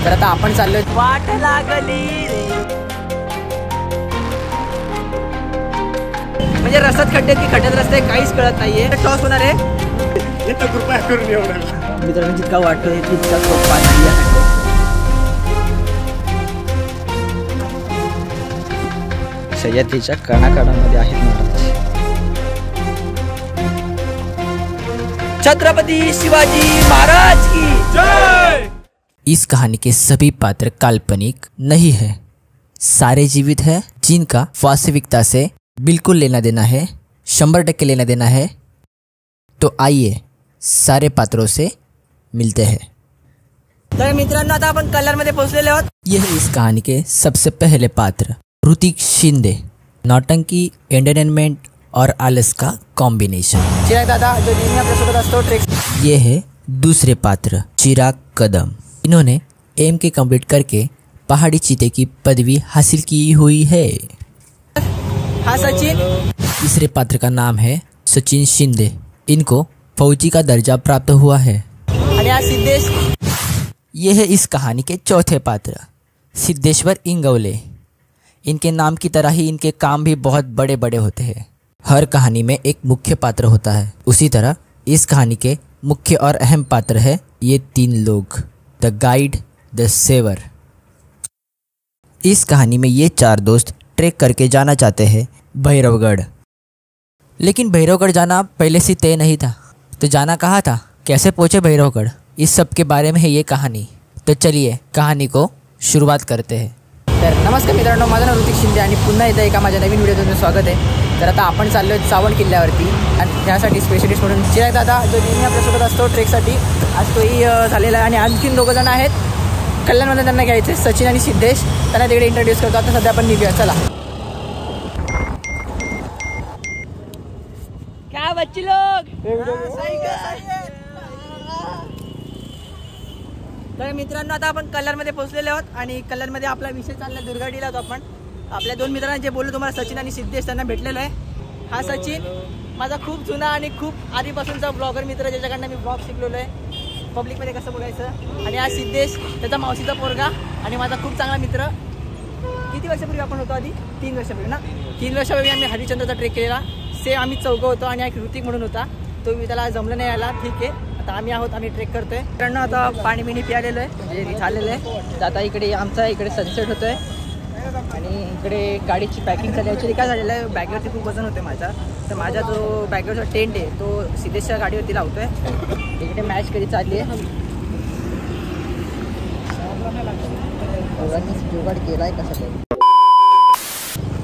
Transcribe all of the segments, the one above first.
तर आता आपण चाललोय वाट लागली रे. म्हणजे रस्त्यात खड्डे की खड्ड्यात रस्ते काहीच कळत नाहीये. टॉस होणार आहे. कृपया करून एवढं मित्रांनो जितका वाटतोय तितका सोपा नाही. सह्याद्रीच्या कणाकणामध्ये आहेत महाराज. छत्रपति शिवाजी महाराज की जय. इस कहानी के सभी पात्र काल्पनिक नहीं है, सारे जीवित है जिनका वास्तविकता से बिल्कुल लेना देना है, 100% लेना देना है. तो आइए सारे पात्रों से मिलते हैं. तर मित्रांनो आता आपण कल्याण मध्ये पोहोचलेले आहोत. यह इस कहानी के सबसे पहले पात्र ऋतिक शिंदे. नौटंकी, एंटरटेनमेंट और आलस का कॉम्बिनेशन. चिराग दादा जो नेहमी आपल्यासोबत असतो ट्रेक. ये है दूसरे पात्र चिराग कदम. इन्होंने एमके कंप्लीट करके पहाड़ी चीते की पदवी हासिल की हुई है. हाँ सचिन. तीसरे पात्र का नाम है सचिन शिंदे. इनको फौजी का दर्जा प्राप्त हुआ है. और सिद्धेश. ये है इस कहानी के चौथे पात्र सिद्धेश्वर इंगवले. इनके नाम की तरह ही इनके काम भी बहुत बड़े बड़े होते हैं. हर कहानी में एक मुख्य पात्र होता है, उसी तरह इस कहानी के मुख्य और अहम पात्र है ये 3 लोग, द गाइड, द सेवर. इस कहानी में ये 4 दोस्त ट्रैक करके जाना चाहते हैं भैरवगढ़. लेकिन भैरवगढ़ जाना पहले से तय नहीं था. तो जाना कहाँ था, कैसे पहुँचे भैरवगढ़, इस सब के बारे में है ये कहानी. तो चलिए कहानी को शुरुआत करते हैं. तर नमस्कार मित्रांनो, माझं नाव ऋतिक शिंदे आणि पुन्हा एकदा एका माझ्या नवीन व्हिडिओ तुमचं स्वागत आहे. तर आता आपण चाललो आहे सावण किल्ल्यावरती आणि त्यासाठी स्पेशलिस्ट म्हणून चिराग दादा जो नेहमी आपल्यासोबत असतो ट्रेकसाठी आज तोही झालेला आहे. आणि आणखीन 2 जण आहेत कल्याणमध्ये, त्यांना घ्यायचे सचिन आणि सिद्धेश. त्यांना तिकडे इंट्रोड्यूस करतो. आता सध्या आपण निघूया, चला. क्या बच्चे लोग. तर मित्रांनो आता आपण कल्याणमध्ये पोहोचलेले आहोत आणि कल्याणमध्ये आपला विषय चालला दुर्गाडीला होतो. आपण आपल्या 2 मित्रांना जे बोललो तुम्हाला सचिन आणि सिद्धेश त्यांना भेटलेलो आहे. हा सचिन माझा खूप जुना आणि खूप आधीपासूनचा ब्लॉगर मित्र, ज्याच्याकडनं मी ब्लॉग शिकलेलो आहे पब्लिकमध्ये कसं बघायचं. आणि हा सिद्धेश त्याचा मावशीचा पोरगा आणि माझा खूप चांगला मित्र. किती वर्षापूर्वी आपण होतो आधी 3 वर्षापूर्वी ना. 3 वर्षापूर्वी आम्ही हरिश्चंद्रचा ट्रेक केलेला. सेम आम्ही 4 होतो आणि एक ऋतिक म्हणून होता, तो मी त्याला जमलं नाही यायला. ठीक आहे आता आम्ही आहोत, आम्ही ट्रेक करतोय. कारण आता पाणी बिणी पियालेलं आहे, म्हणजे झालेलं आहे. तर आता इकडे आमचा इकडे सनसेट होतो आहे आणि इकडे गाडीची पॅकिंग झाली. ॲक्च्युली काय झालेलं आहे, बॅगवरती खूप वजन होते माझा. तर माझा जो बॅगवरचा टेंट आहे तो सिद्धेशच्या गाडीवरती लावतो आहे. इकडे मॅच कधी चालली आहे, जुगाड केला आहे कसं.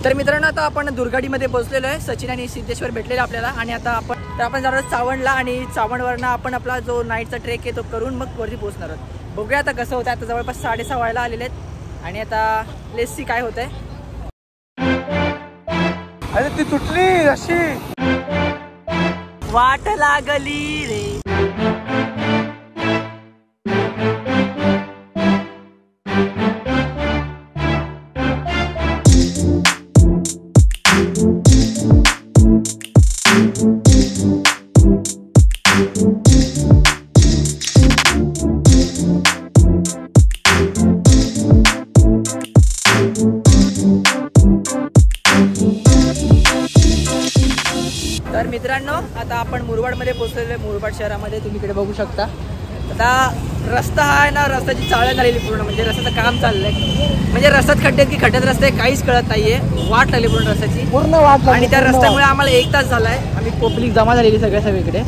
तर मित्रांनो आता आपण दुर्गाडीमध्ये पोहोचलेलो आहे. सचिन आणि सिद्धेश्वर भेटलेले आपल्याला. आणि आता आपण जाणार आहोत चावणला आणि चावणवरनं आपण आपला जो नाईटचा ट्रेक आहे तो करून मग वरती पोहोचणार आहोत. बघूया आता कसं होतं. आता जवळपास 6:30 व्हायला आलेले आहेत आणि आता लेट्स सी काय होत आहे. अरे ती तुटली अशी वाट लागली रे. तर मित्रांनो आता आपण मुरबाडमध्ये पोहोचलेलो आहे. मुरबाड शहरामध्ये तुम्ही इकडे बघू शकता. आता रस्ता हा आहे ना, रस्त्याची चाळण झालेली पूर्ण, म्हणजे रस्त्याचं काम चाललंय. म्हणजे रस्त्यात खड्डे की खड्ड्यात रस्ते काहीच कळत नाहीये. वाट लागली पूर्ण रस्त्याची, पूर्ण वाट. आणि त्या रस्त्यामुळे आम्हाला 1 तास झालाय. आम्ही पब्लिक जमा झालेली सगळीकडे.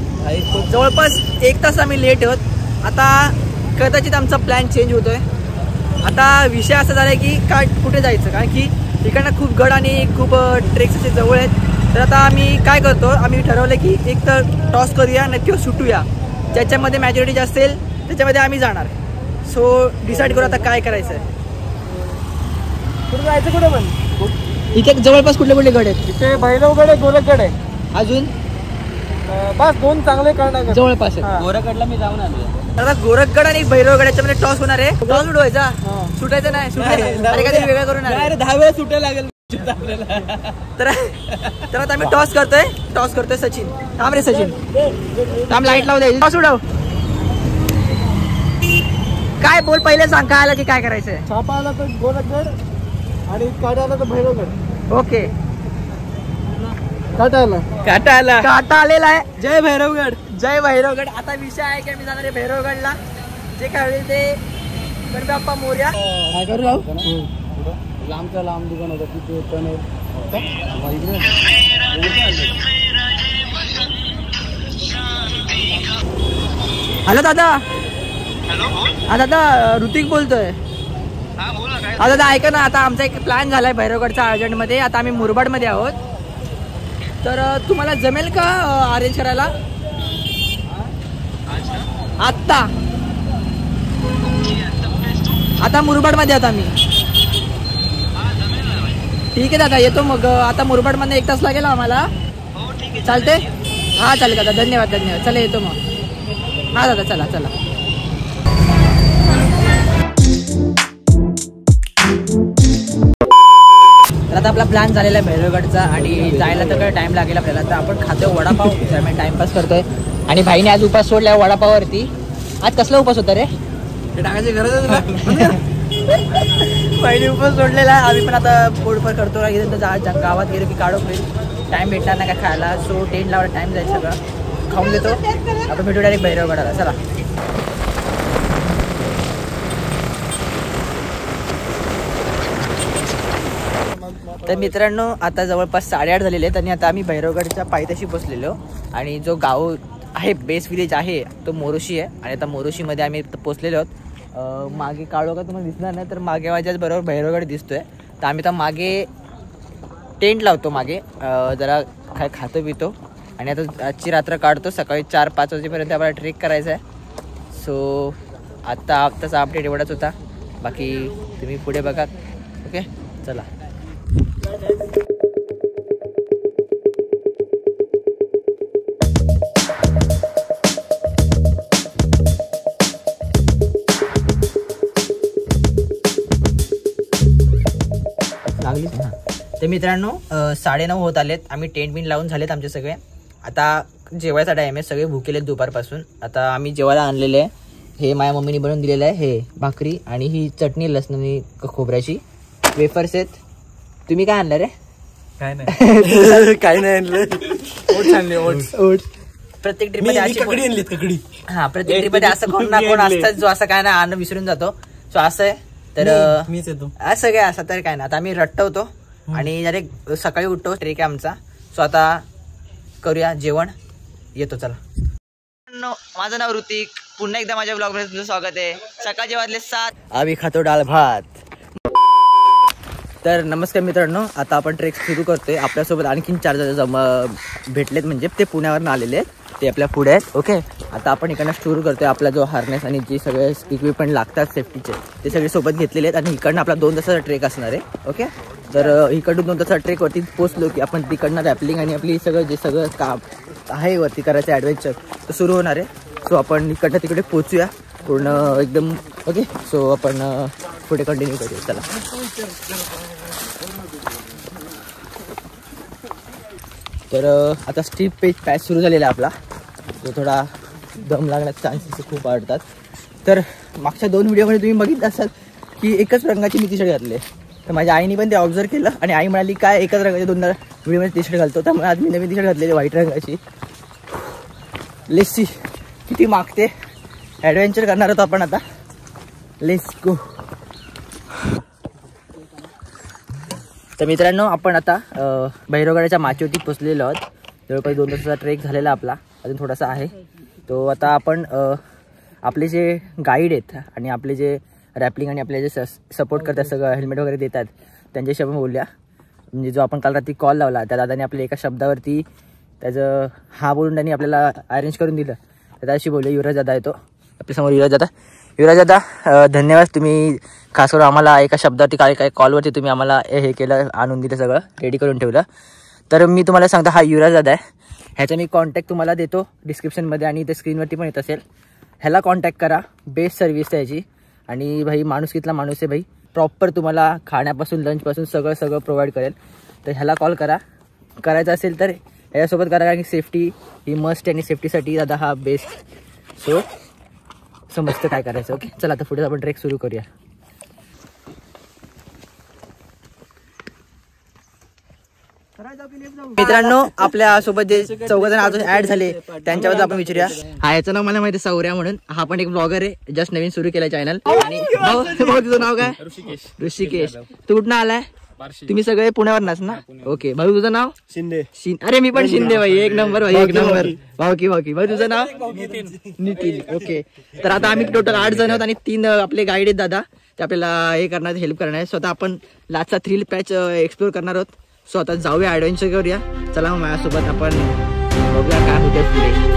जवळपास 1 तास आम्ही लेट आहोत. आता कदाचित आमचा प्लॅन चेंज होतोय. आता विषय असा झाला आहे की काय कुठे जायचं, कारण की इकडनं खूप गड आणि खूप ट्रेक्स असे जवळ आहेत. तर आता आम्ही काय करतो, आम्ही ठरवलं की एक तर टॉस करूया नाही किंवा सुटूया. ज्याच्यामध्ये मॅजॉरिटी जास्त असेल त्याच्यामध्ये आम्ही जाणार. सो डिसाईड करू आता काय करायचं आहे. कुठे जायचं, कुठे पण इथे जवळपास कुठले कुठले गड आहेत. इथे भैरवगड आहे, गोरखगड आहे. अजून बस 2 चांगले करणार जवळपास आहे. गोरखगडला मी जाऊन आलो. आता गोरखगड आणि भैरवगड याच्यामध्ये टॉस होणार आहे. टॉस उडवायचा, सुटायचं नाही. सुटायचं अरे काहीतरी वेगळं करून 10 वेळा सुटायला लागेल. तर आता आम्ही टॉस करतोय. सचिन थांब रे, सचिन थांब, लाईट लावू दे, टॉस उडव. काय बोल पहिले सांग, काय आलं की काय करायचंय? छापा आला तर गोरखगड आणि काटा आला तर भैरवगड. ओके. काटा आलेला आहे. जय भैरवगड. जय भैरवगड. आता विषय आहे की मी जाणार आहे भैरवगडला. जे काय होईल ते गणपती बाप्पा मोरया. काय करू लांबचा लांब दुकान होतं तिथे पण हॅलो दादा. हा दादा, ऋतिक बोलतोय. हा दादा ऐका ना, आता आमचा एक प्लॅन झालाय भैरवगडचा अर्जंटमध्ये. आता आम्ही मुरबाडमध्ये आहोत, तर तुम्हाला जमेल का अरेंज करायला आता मुरबाडमध्ये आहोत आम्ही. ठीक आहे दादा, येतो मग. आता मुरबाडमध्ये 1 तास लागेल आम्हाला. चालते. हा चालेल दादा, धन्यवाद. चला येतो मग. हा दादा, चला. तर आता आपला प्लॅन झालेला आहे भैरवगडचा आणि जायला तर काय टाइम लागेल आपल्याला. तर आपण खातोय वडापाव, दरम्यान टाइमपास करतोय. आणि भाईने आज उपास सोडलाय वडापाववरती. आज कसला उपास होता रे? टाकायची गरजच नाही. भाईने उपास सोडलेला आहे. आम्ही पण आता पोटभर करतो. गावात गेलो की काढू होईल, टाइम भेटणार नाही का खायला. सो टेंट लावायला टाइम जाईल, सगळं खाऊन घेतो. आपण भेटू डायरेक्ट भैरवगडाला. चला. तर मित्रांनो, आता जवळपास 8:30 झालेले आहेत आणि आता आम्ही भैरवगडच्या पायथ्याशी पोचलेलो. आणि जो गाव आहे, बेस विलेज आहे, तो मोरोशी आहे. आणि आता मोरोशीमध्ये आम्ही पोचलेलो आहोत. मागे काळो का तुम्हाला दिसणार नाही, तर मागे माझ्याच बरोबर भैरवगड दिसतोय. तर आम्ही तर मागे टेंट लावतो, मागे जरा काय खातो पितो आणि आता आजची रात्र काढतो. सकाळी 4-5 वाजेपर्यंत आम्हाला ट्रेक करायचा आहे. सो आत्ताचा अपडेट एवढाच होता. बाकी तुम्ही पुढे बघा. ओके, चला. लागलीच ना. तर मित्रांनो, 9:30 होत आलेत. आम्ही टेंट बिन लावून झालेत आमचे सगळे. आता जेवायचा टाइम आहे. सगळे भुकेलेत दुपारपासून. आता आम्ही जेवायला आणलेले आहे. हे माझ्या मम्मीने बनवून दिलेलं आहे. हे भाकरी आणि ही चटणी लसणाची खोबऱ्याची. वेफर्स आहेत. तुम्ही काय आणलं रे? काय नाही. काय नाही आणलं. ओट्स आणले. ओट्स. प्रत्येक ट्रिपमध्ये अशी ककडी. हा, प्रत्येक ट्रिपमध्ये असं कोण ना कोण असतात जो असं काय ना आणून विसरून जातो. सो असं आहे. तर मीच येतो. असं काय, असं तर काय ना. आता आम्ही रट्टवतो आणि डायरेक्ट सकाळी उठतो. ट्रेक आहे आमचा. सो आता करूया जेवण. येतो, चला. माझं नाव ऋतिक. पुन्हा एकदा माझ्या ब्लॉग मध्ये तुमचं स्वागत आहे. सकाळचे वाजले 7. आम्ही खातो डाळ भात. तर नमस्कार मित्रांनो, आता आपण ट्रेक सुरू करतोय. आपल्यासोबत आणखीन 4 जण भेटलेत, म्हणजे ते पुण्यावरून आलेले आहेत. ते आपल्या पुढे आहेत. ओके, आता आपण इकडनं सुरू करतोय. आपला जो हार्नेस आणि जे सगळे इक्विपमेंट लागतात सेफ्टीचे, ते सगळे सोबत घेतलेले आहेत. आणि इकडनं आपला 2 तासाचा ट्रेक असणार आहे. ओके, तर इकडून 2 तासाचा ट्रेकवरती पोचलो की आपण तिकडनं रॅपलिंग आणि आपली सगळं काम आहे वरती करायचं ॲडव्हेंचर तर सुरू होणार आहे. सो आपण इकडनं तिकडे पोचूया पूर्ण एकदम. ओके, सो आपण पुढे कंटिन्यू करूया. चला. तर आता स्टीप पॅच सुरू झालेला आहे आपला. तो थोडा दम लागण्याचे चान्सेस खूप वाढतात. तर मागच्या 2 व्हिडिओमध्ये तुम्ही बघितलं असाल की एकच रंगाची मी टी शर्ट घातली. तर माझ्या आईने पण ते ऑब्झर्व केलं आणि आई म्हणाली काय एकच रंगाचे 2 व्हिडिओमध्ये टी शर्ट घालतो. त्यामुळे आज मी नवीन टी शर्ट घातलेली व्हाईट रंगाची. लेट्स सी किती मागते. ॲडव्हेंचर करणार होतो आपण आता. Let's go. तर मित्रांनो, आपण आता भैरवगडाच्या माचीवरती पोचलेलो आहोत. जवळपास 2 तासाचा ट्रेक झालेला आपला. अजून थोडासा आहे. तो आता आपण आपले जे गाईड आहेत आणि आपले जे रॅपलिंग आणि आपले जे सपोर्ट करतात, सगळं हेल्मेट वगैरे देतात, त्यांच्याशी आपण बोलूया. म्हणजे जो आपण काल रात्री कॉल लावला, त्या दादाने आपल्या एका शब्दावरती त्याचं हा बोलून त्यांनी आपल्याला अरेंज करून दिलं. तर त्याशी बोलूया. युवराज दादा येतो आपल्यासमोर. युवराज दादा, धन्यवाद. तुम्ही खास करून आम्हाला एका शब्दावरती काय कॉलवरती तुम्ही आम्हाला हे केलं, आणून दिलं, सगळं रेडी करून ठेवलं. तर मी तुम्हाला सांगतो, हा युवराज दादा आहे. ह्याचा मी कॉन्टॅक्ट तुम्हाला देतो डिस्क्रिप्शनमध्ये आणि ते स्क्रीनवरती पण येत असेल. ह्याला कॉन्टॅक्ट करा. बेस्ट सर्व्हिस त्याची. आणि भाई माणुसकीतला माणूस आहे भाई. प्रॉपर तुम्हाला खाण्यापासून लंचपासून सगळं प्रोव्हाइड करेल. तर ह्याला कॉल करा. करायचं असेल तर ह्याच्यासोबत करा, कारण की सेफ्टी ही मस्ट आहे आणि सेफ्टीसाठी दादा हा बेस्ट. सो समजतं काय करायचं. ओके चला आता पुढे आपण ट्रेक सुरू करूया. मित्रांनो आपल्या सोबत जे 4 जण अजून ऍड झाले त्यांच्याबद्दल आपण विचारूया. हा याचं नाव मला माहिती सौर्या म्हणून. हा पण एक ब्लॉगर आहे, जस्ट नवीन सुरू केला चॅनल. आणि भाऊ तुझं नाव काय? ऋषिकेश. तू कुठं आलाय? तुम्ही सगळे पुण्यावरनाच ना? ओके भाऊ तुझं नाव? शिंदे. अरे मी पण शिंदे भाई. एक नंबर भाई एक नंबर. भाऊकी भाई तुझं नाव? नितीन. ओके तर आता आम्ही टोटल 8 जण आहोत आणि 3 आपले गाईड आहेत दादा. ते आपल्याला हे करणार हेल्प करणार आहे. स्वतः आपण लास्टचा थ्रिल पॅच एक्सप्लोर करणार आहोत. सो आता जाऊया ॲडव्हेंचर करूया. चला मग माझ्यासोबत आपण बघूया काय होते पुढे.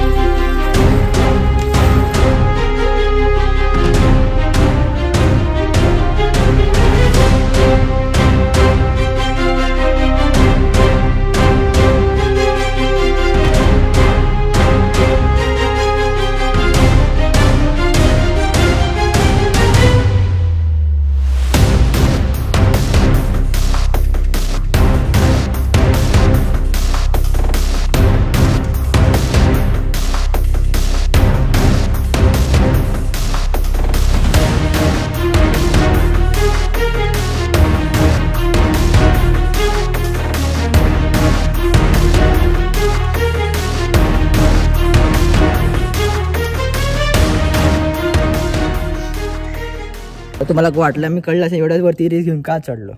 तुम्हाला वाटलं मी कळलं असेल एवढ्याच वरती रिस्क घेऊन का चढलो?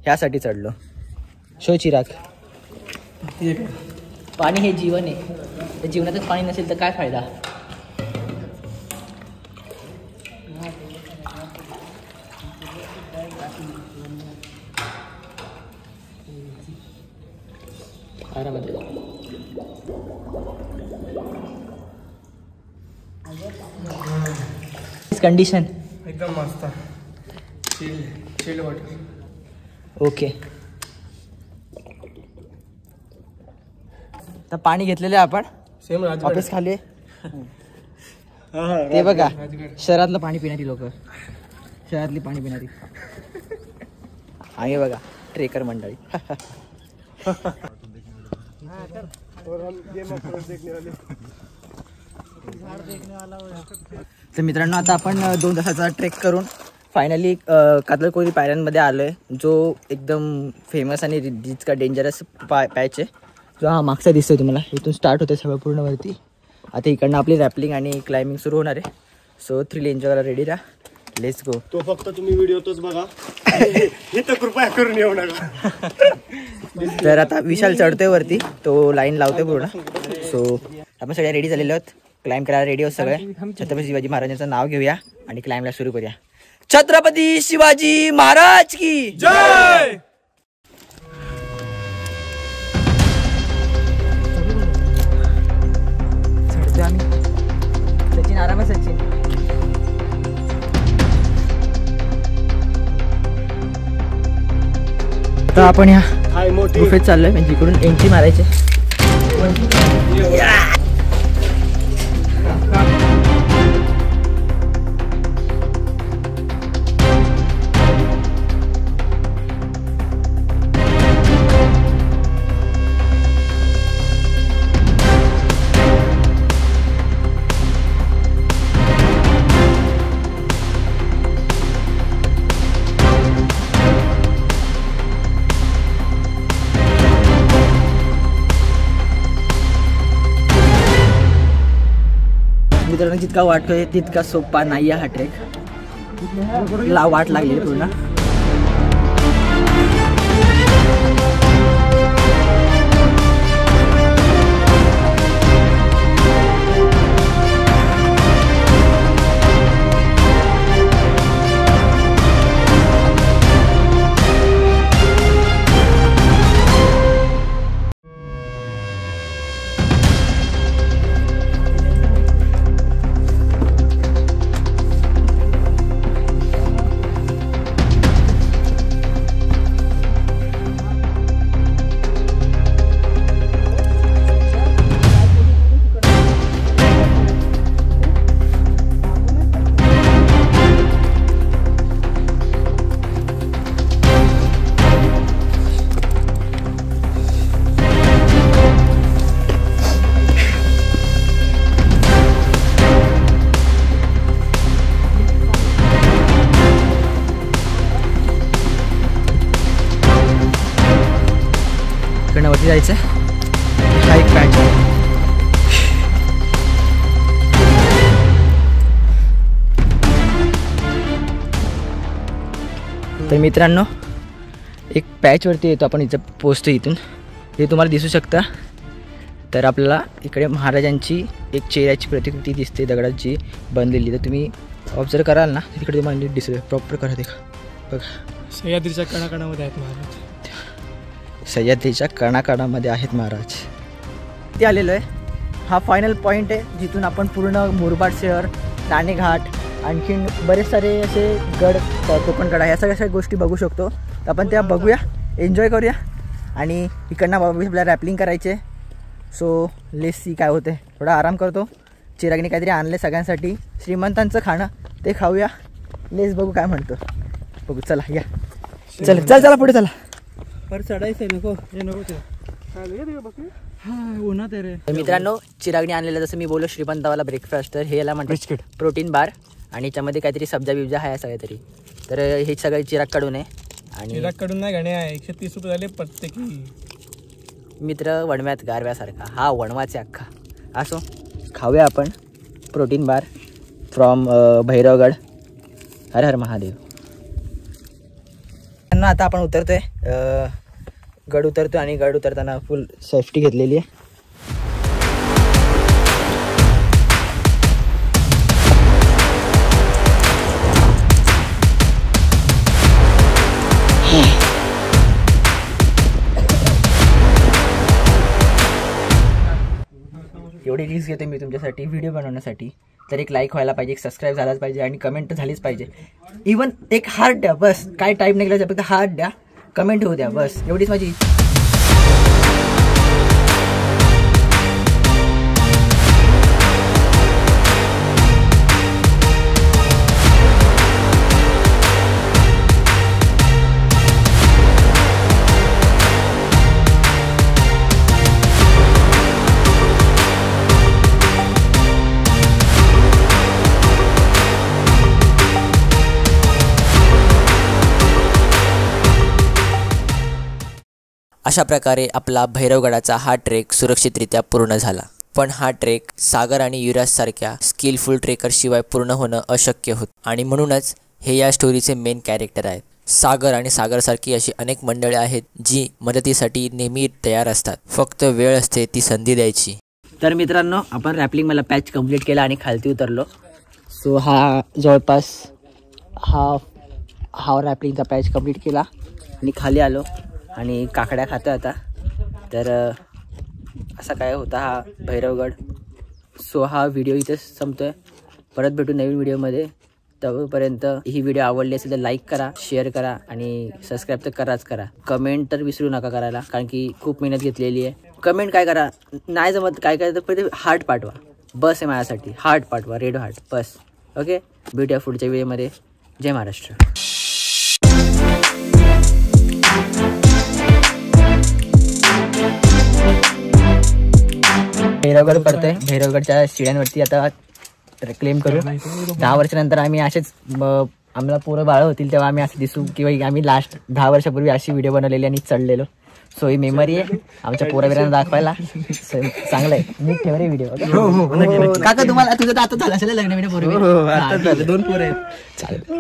ह्यासाठी चढलो. शो चिराग. पाणी हे जीवन आहे. त्या जीवनातच पाणी नसेल तर काय फायदा? कंडिशन एकदम मस्त. Chill water. ओके तर पाणी घेतलेलं आहे आपण. सेम ऑफिस खाली ते बघा शहरातलं पाणी पिणारी लोक. शहरातली पाणी पिणारी आहे बघा ट्रेकर मंडळी. तर मित्रांनो आता आपण 2 तासाचा ट्रेक करून फायनली कातलकोरी पायऱ्यांमध्ये आलो आहे. जो एकदम फेमस आणि जितका डेंजरस पॅच आहे. जो हा मागचा दिसतोय तुम्हाला. इथून स्टार्ट होते सगळं पूर्ण वरती. आता इकडनं आपली रॅपलिंग आणि क्लाइम्बिंग सुरू होणार आहे. सो थ्रिल एन्जॉय करायला रेडी राहा. Let's go. तो फक्त तुम्ही व्हिडिओतच बघा. हे तर कृपया करून येऊ नका. तर आता विशाल चढतोय वरती. तो लाईन लावतोय पूर्ण. सो आपण सगळे रेडी झालेलो आहोत. क्लाइम्ब करायला रेडी आहोत सगळे. छत्रपती शिवाजी महाराजांचं नाव घेऊया आणि क्लाइम्बला सुरू करूया. छत्रपती शिवाजी महाराज की जय. चढतोय आम्ही. सचिन आराम आहे सचिन. आता आपण ह्या गुफेत चाललोय म्हणजे इकडून एंट्री मारायची. मित्रांनो जितका वाटतोय तितका सोपा नाही हा ट्रेक. वाट लागली पूर्ण. जायचं हा एक पॅच. तर मित्रांनो एक पॅचवरती येतो आपण, इथं पोचतो. इथून हे तुम्हाला दिसू शकता. तर आपल्याला इकडे महाराजांची एक चेहऱ्याची प्रतिकृती दिसते दगडाची बनलेली. तर तुम्ही ऑब्झर्व कराल ना, तिकडे तुम्हाला दिसते प्रॉपर करा. देखा बघा, सह्याद्रीच्या कणाकणामध्ये आहेत महाराज. सह्याद्रीच्या कणाकणामध्ये आहेत महाराज. ते आलेलो आहे. हा फायनल पॉईंट आहे जिथून आपण पूर्ण मुरबाड शहर, राणेघाट, आणखीन बरेच सारे असे गड, कोकणगड ह्या सगळ्या गोष्टी बघू शकतो. तर आपण त्या बघूया, एन्जॉय करूया. आणि इकडनं आपल्याला रॅपलिंग करायचे. सो लेस सी काय होते. थोडा आराम करतो. चिरागने काहीतरी आणले सगळ्यांसाठी, श्रीमंतांचं खाणं, ते खाऊया. लेस बघू काय म्हणतो. बघू, चला या. चला पुढे चला. पर चढायचं नको हे नको ते उन्हात आहे रे. तर मित्रांनो चिरागने आणलेलं, जसं मी बोललो, श्रीमंतावाला ब्रेकफास्ट. तर हे याला म्हणतात प्रोटीन बार. आणि याच्यामध्ये काहीतरी सब्जा बिब्जा आहे असं काहीतरी. तर हे सगळं चिराग कडून आहे. आणि चिराग कडून नाही गाणे आहे. 130 रुपये झाले प्रत्येकी. मित्र वणव्यात गारव्यासारखा हा वणवाचे अख्खा. असो, खाऊया आपण प्रोटीन बार फ्रॉम भैरवगड. हर हर महादेव. आता आपण उतरतोय, गड उतरतो. आणि गड उतरताना फुल सेफ्टी घेतलेली आहे. एवढी रिस्क घेते मी तुमच्यासाठी व्हिडिओ बनवण्यासाठी. तर एक लाईक व्हायला पाहिजे, एक सबस्क्राईब झालाच पाहिजे, आणि कमेंट तर झालीच पाहिजे. इवन एक हार्ट द्या बस. काय टाईप नाही केला, फक्त हार्ट द्या, कमेंट होऊ द्या, बस एवढीच माझी. अशा प्रकारे आपला भैरवगडाचा हा ट्रेक सुरक्षितरित्या पूर्ण झाला. पण हा ट्रेक सागर आणि युवराजसारख्या स्किलफुल ट्रेकरशिवाय पूर्ण होणं अशक्य होतं. आणि म्हणूनच हे या स्टोरीचे मेन कॅरेक्टर आहेत. सागर आणि सागरसारखी अशी अनेक मंडळी आहेत जी मदतीसाठी नेहमी तयार असतात. फक्त वेळ असते ती संधी द्यायची. तर मित्रांनो आपण रॅपलिंग मला पॅच कंप्लीट केला आणि खालती उतरलो. सो हा जवळपास हा रॅपलिंगचा पॅच कंप्लीट केला आणि खाली आलो. आणि काकड्या खातो आता. तर असा काय होता हा भैरवगड. सो हा व्हिडिओ इथेच संपतोय. परत भेटू नवीन व्हिडिओमध्ये. तोपर्यंत ही व्हिडिओ आवडली असेल तर लाईक करा, शेअर करा आणि सबस्क्राईब तर कराच करा. कमेंट तर विसरू नका करायला, कारण की खूप मेहनत घेतलेली आहे. कमेंट काय करा, नाही जमत काय तर पहिले हार्ट पाठवा. बस आहे माझ्यासाठी, हार्ट पाठवा, रेड हार्ट बस. ओके, भेटूया पुढच्या व्हिडिओमध्ये. जय महाराष्ट्र. भैरवगड पडतोय. भैरवगडच्या शिड्यांवरती आता क्लेम करू. 10 वर्षानंतर आम्ही असेच, आम्हाला पोरं बाळ होतील तेव्हा आम्ही असं दिसू, किंवा आम्ही लास्ट 10 वर्षापूर्वी अशी व्हिडिओ बनवलेली आणि चढलेलो. सो ही मेमरी आहे आमच्या पोराबिरांना दाखवायला. चांगलं आहे. मी ठेव रे व्हिडिओ. काका तुम्हाला तुझं आता झालं असेल लग्न? 2 पोरं आहेत. चालेल.